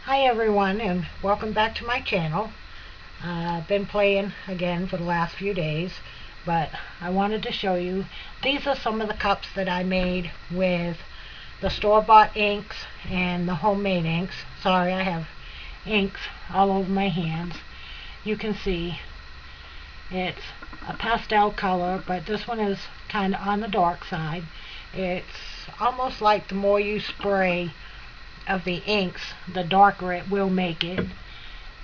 Hi everyone, and welcome back to my channel. I've been playing again for the last few days, but I wanted to show you, these are some of the cups that I made with the store-bought inks and the homemade inks. Sorry, I have inks all over my hands. You can see it's a pastel color, but this one is kind of on the dark side. It's almost like the more you spray of the inks, the darker it will make it.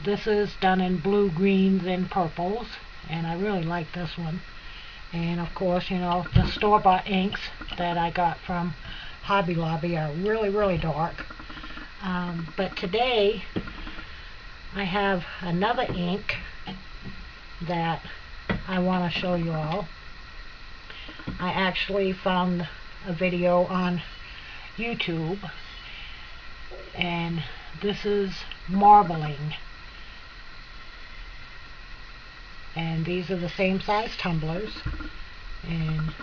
This is done in blue, greens, and purples, and I really like this one. And of course, you know, the store-bought inks that I got from Hobby Lobby are really dark. But today I have another ink that I want to show you all. I actually found a video on YouTube, and this is marbling, and these are the same size tumblers, and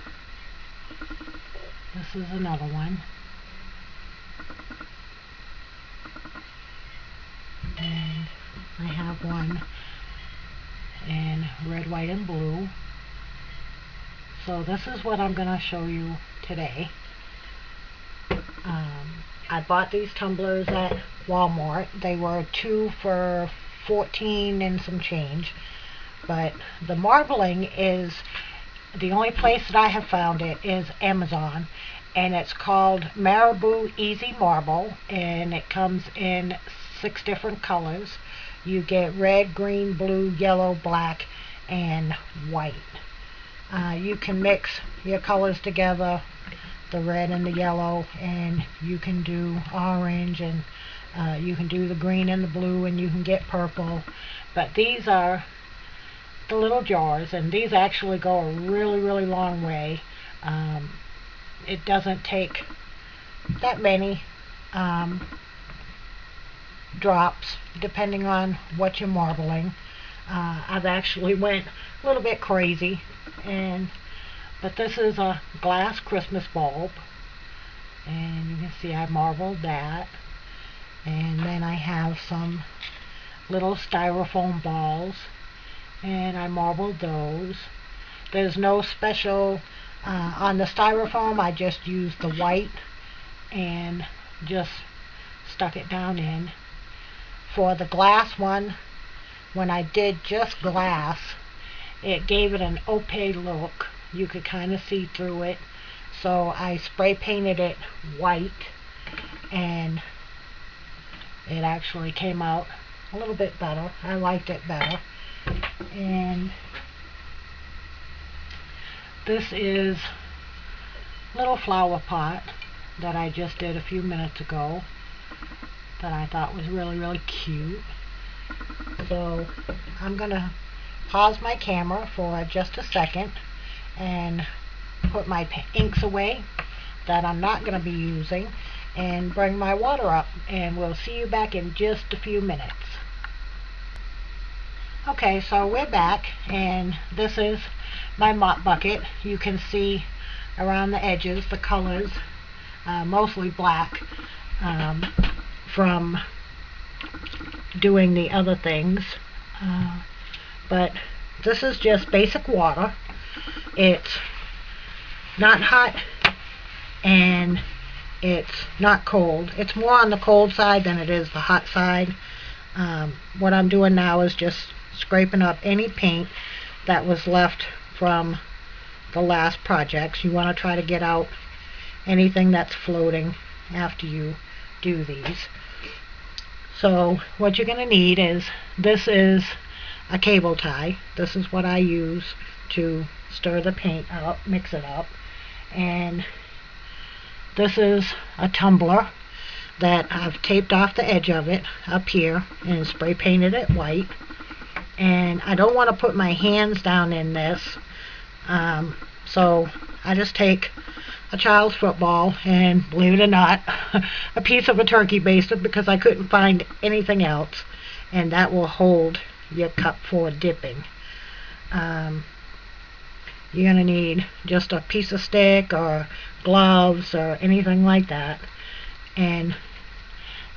this is another one, and I have one in red, white, and blue. So this is what I'm going to show you today. I bought these tumblers at Walmart. They were 2 for $14 and some change. But the marbling is, the only place that I have found it is Amazon. And it's called Marabu Easy Marble. And it comes in 6 different colors. You get red, green, blue, yellow, black, and white. You can mix your colors together, the red and the yellow, and you can do orange, and you can do the green and the blue, and you can get purple. But these are the little jars, and these actually go a really long way. It doesn't take that many drops depending on what you're marbling. I've actually went a little bit crazy, but this is a glass Christmas bulb, and you can see I marbled that. And then I have some little styrofoam balls, and I marbled those. There's no special on the styrofoam. I just used the white and just stuck it down in. For the glass one, when I did just glass, it gave it an opaque look. You could kind of see through it. So I spray painted it white, and it actually came out a little bit better. I liked it better. And this is a little flower pot that I just did a few minutes ago that I thought was really cute. So I'm gonna pause my camera for just a second and put my inks away that I'm not going to be using, and bring my water up, and we'll see you back in just a few minutes. Okay, so we're back, and this is my mop bucket. You can see around the edges the colors, mostly black, from doing the other things, but this is just basic water. It's not hot and it's not cold. It's more on the cold side than it is the hot side. What I'm doing now is just scraping up any paint that was left from the last projects. You want to try to get out anything that's floating after you do these. So what you're going to need is, this is a cable tie. This is what I use to stir the paint up, mix it up. And this is a tumbler that I've taped off the edge of it up here and spray painted it white. And I don't want to put my hands down in this, so I just take a child's football and, believe it or not, a piece of a turkey baster, because I couldn't find anything else, and that will hold your cup for dipping. You're going to need just a piece of stick or gloves or anything like that. And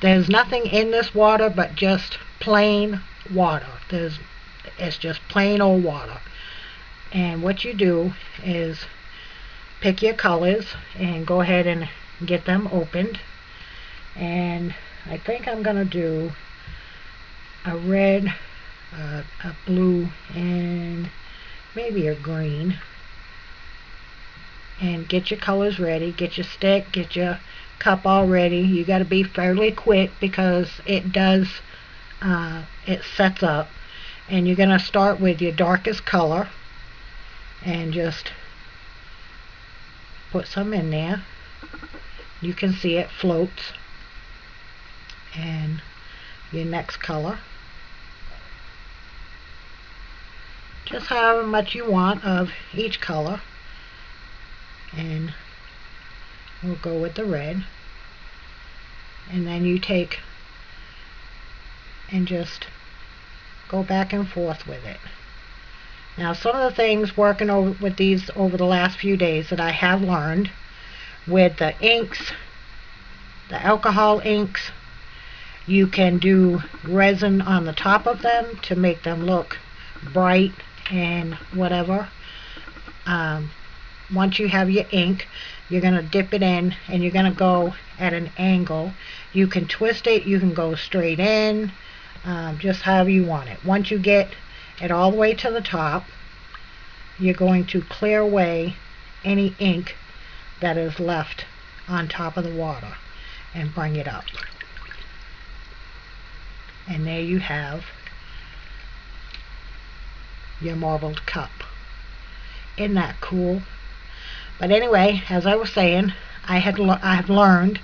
There's nothing in this water but just plain water. It's just plain old water. And what you do is pick your colors and go ahead and get them opened. And I think I'm going to do a red, a blue, and maybe a green. And get your colors ready. Get your stick, get your cup all ready. You got to be fairly quick because it sets up. And you're going to start with your darkest color and just put some in there. You can see it floats. And your next color, just however much you want of each color. And we'll go with the red. And then you take and just go back and forth with it. Now, some of the things working with these over the last few days that I have learned with the inks, the alcohol inks, you can do resin on the top of them to make them look bright and whatever. Once you have your ink, you're going to dip it in and you're going to go at an angle. You can twist it, you can go straight in, just however you want it. Once you get it all the way to the top, you're going to clear away any ink that is left on top of the water and bring it up. And there you have your marbled cup. Isn't that cool? But anyway, as I was saying, I have learned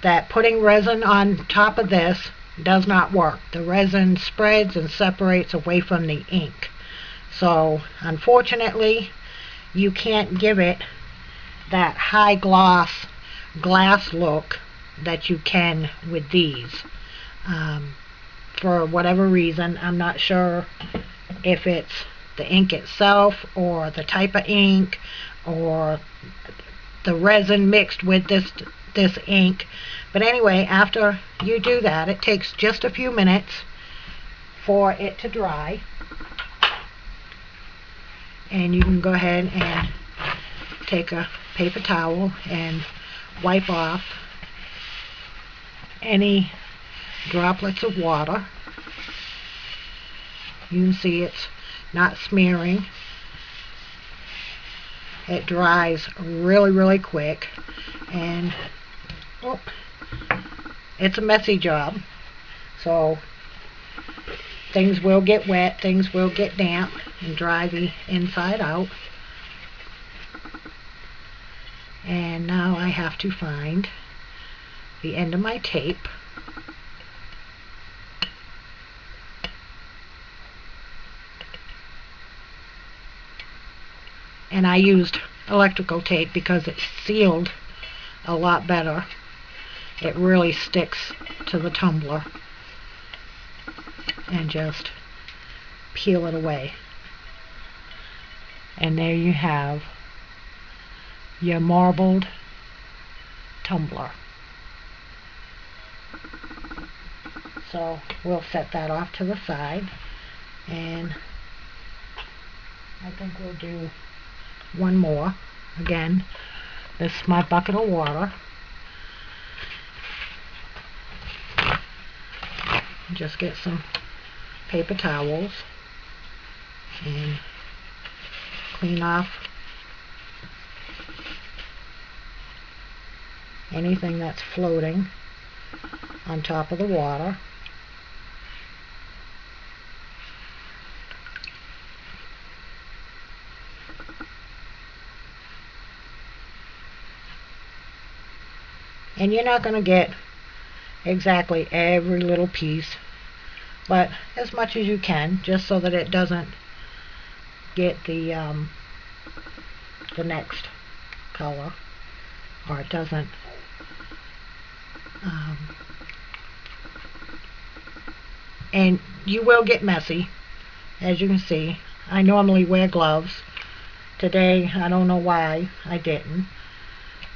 that putting resin on top of this does not work. The resin spreads and separates away from the ink. So unfortunately, you can't give it that high gloss glass look that you can with these. For whatever reason, I'm not sure if it's the ink itself or the type of ink or the resin mixed with this ink. But anyway, after you do that, it takes just a few minutes for it to dry. And you can go ahead and take a paper towel and wipe off any droplets of water. You can see it's not smearing. It dries really, really quick, and it's a messy job. So things will get wet, things will get damp and dry the inside out. And now I have to find the end of my tape. And I used electrical tape because it's sealed a lot better. It really sticks to the tumbler. And just peel it away. And there you have your marbled tumbler. So we'll set that off to the side, and I think we'll do one more. Again, this is my bucket of water. Just get some paper towels and clean off anything that's floating on top of the water. And you're not going to get exactly every little piece, but as much as you can, just so that it doesn't get the next color, or it doesn't and you will get messy, as you can see. I normally wear gloves. Today I don't know why I didn't,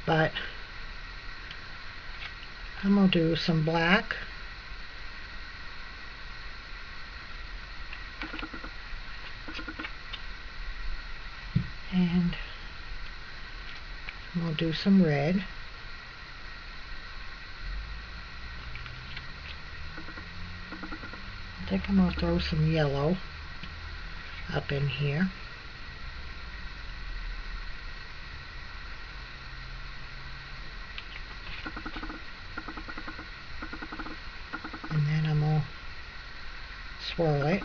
but I'm going to do some black. And I'm going to do some red. I think I'm going to throw some yellow up in here. And then I'm going to swirl it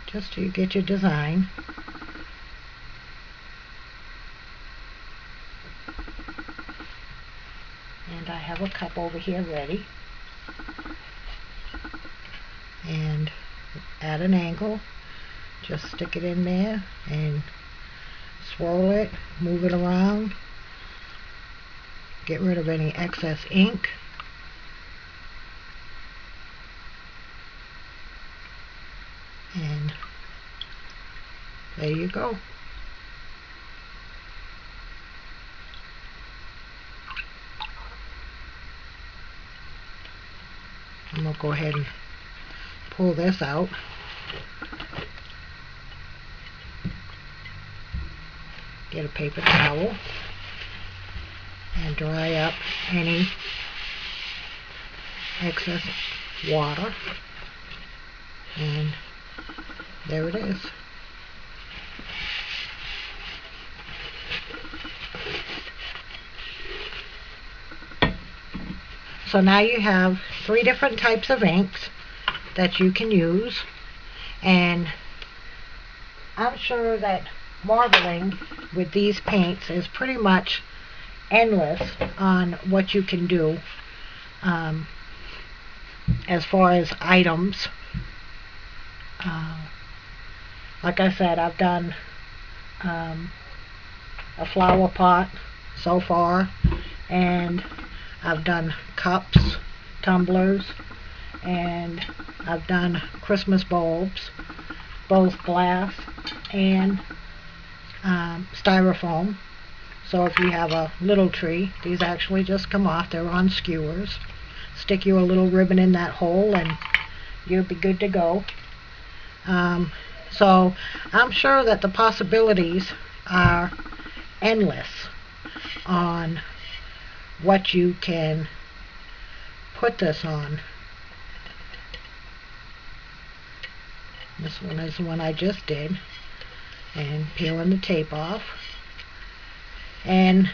just so you get your design. And I have a cup over here ready. And at an angle, just stick it in there and swirl it, move it around, get rid of any excess ink. And there you go. I'm going to go ahead and pull this out. Get a paper towel and dry up any excess water. And there it is. So now you have 3 different types of inks that you can use, and I'm sure that marbling with these paints is pretty much endless on what you can do as far as items. Like I said, I've done a flower pot so far, and I've done cups, tumblers, and I've done Christmas bulbs, both glass and styrofoam. So if you have a little tree, these actually just come off. They're on skewers. Stick you a little ribbon in that hole and you'll be good to go. So I'm sure that the possibilities are endless on what you can put this on. This one is the one I just did, and peeling the tape off. And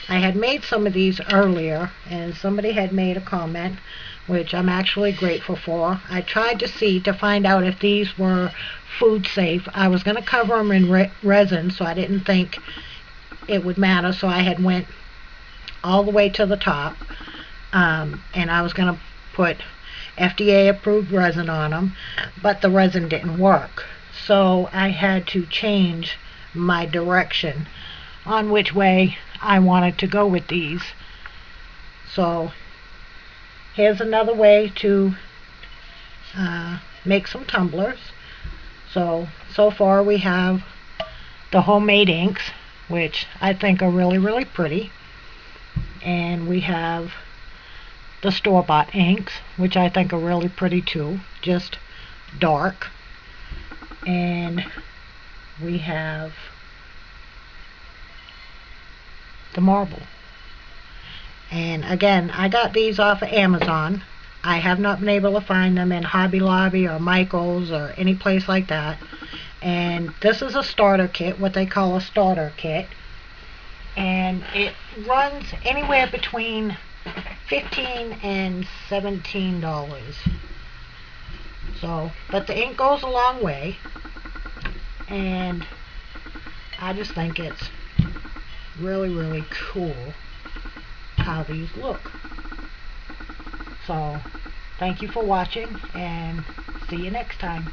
I had made some of these earlier, and somebody had made a comment, which I'm actually grateful for. I tried to find out if these were food safe. I was going to cover them in resin, so I didn't think it would matter, so I had went all the way to the top, and I was going to put FDA approved resin on them, but the resin didn't work, so I had to change my direction on which way I wanted to go with these. So here's another way to make some tumblers. So far we have the homemade inks, which I think are really pretty, and we have the store-bought inks, which I think are really pretty too, just dark. And we have the marble. And again, I got these off of Amazon. I have not been able to find them in Hobby Lobby or Michael's or any place like that. And this is a starter kit, what they call a starter kit. And it runs anywhere between $15 and $17. So, but the ink goes a long way, and I just think it's really cool how these look. So, thank you for watching, and see you next time.